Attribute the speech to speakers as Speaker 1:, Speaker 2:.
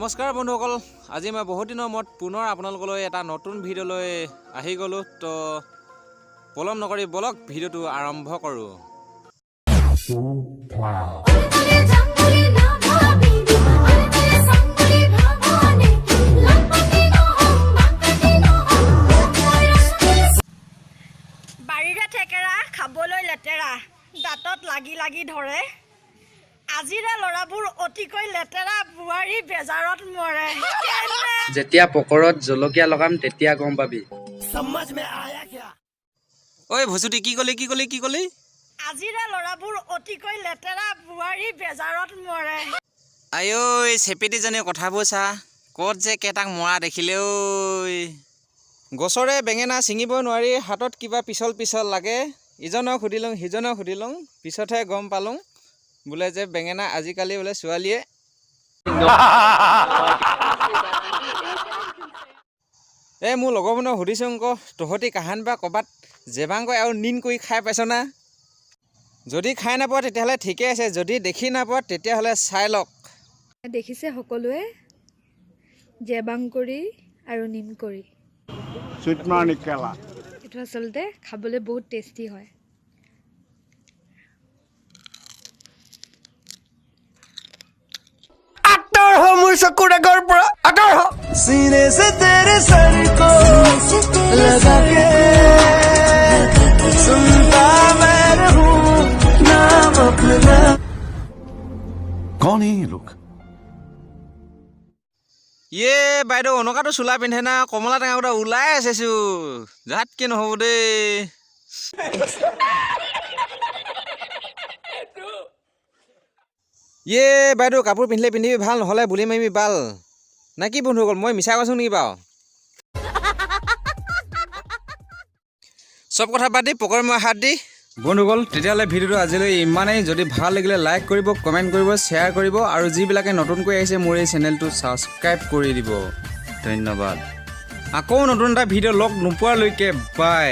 Speaker 1: নমস্কাৰ বন্ধুসকল, আজি মই বহুত দিনৰ মূৰত পুনৰ আপোনালোকলৈ এটা নতুন ভিডিঅ'লৈ আহি গ'লোঁ। তো পলম নকৰি বলক ভিডিঅ'টো আৰম্ভ কৰোঁ।
Speaker 2: বাৰীৰে থেকেৰা খাবলৈ লেতেৰা, দাঁতত লাগি লাগি ধৰে। আজিৰে ল'ৰাবোৰ অতিকৈ লেতেৰা, বোৱাৰী বেজাৰত মৰে।
Speaker 3: যেতিয়া পকৰত জলকীয়া লগাম তেতিয়া গম পাবি।
Speaker 1: ঐ ভচুটি, কি কলি?
Speaker 2: আজিৰে ল'ৰাবোৰ অতিকৈ লেতেৰা, বোৱাৰী বেজাৰত মৰে।
Speaker 1: আঐ চেপেটিজনী কথাবোৰ চা, ক'ত যে কেইটাক মৰা দেখিলে ঐ। গছৰে বেঙেনা ছিঙিব নোৱাৰি, হাতত কিবা পিছল লাগে। ইজনক সুধিলোঁ সিজনক সুধিলোঁ, পিছতহে গম পালোঁ বোলে যে বেঙেনা আজিকালি বোলে ছোৱালীয়ে। এই মোৰ লগৰবোৰক সুধিছোঁ আকৌ, তহঁতি কাহান বা ক'ৰবাত জেবাংকৈ আৰু নিন কৰি খাই পাইছ না? যদি খাই নাপাওঁ তেতিয়াহ'লে ঠিকে আছে, যদি দেখি নাপাওঁ তেতিয়াহ'লে চাই লওক।
Speaker 4: দেখিছে সকলোৱে জেবাংকৰি আৰু নিমকৰি। এইটো আচলতে খাবলৈ বহুত টেষ্টি হয়।
Speaker 5: মোৰ চকুৰ আগৰ পৰা আঁতৰ হ। सीने से तेरे सर को लगा के सुनता मैं रहूं नाम अपना। कौन है ये लोग?
Speaker 1: ইয়ে বাইদেউ এনেকুৱাটো চোলা পিন্ধে না, কমলা টেঙা গোটা ওলাই আছেছো, যাতকে নহ'ব দেই। ইয়ে বাইদেউ কাপোৰ পিন্ধিলে পিন্ধিবি, ভাল নহ'লে বুলি মাৰিবি বাল। নে কি বন্ধুসকল, মই মিছা কৈছোঁ নেকি বাৰু? চব কথা পাতি পকৰে মই হাত দি বন্ধুসকল, তেতিয়াহ'লে ভিডিঅ'টো আজিলৈ ইমানেই। যদি ভাল লাগিলে লাইক কৰিব, কমেণ্ট কৰিব, শ্বেয়াৰ কৰিব আৰু যিবিলাকে নতুনকৈ আহিছে মোৰ এই চেনেলটো ছাবস্ক্ৰাইব কৰি দিব। ধন্যবাদ। আকৌ নতুন এটা ভিডিঅ' লগ নোপোৱালৈকে বাই।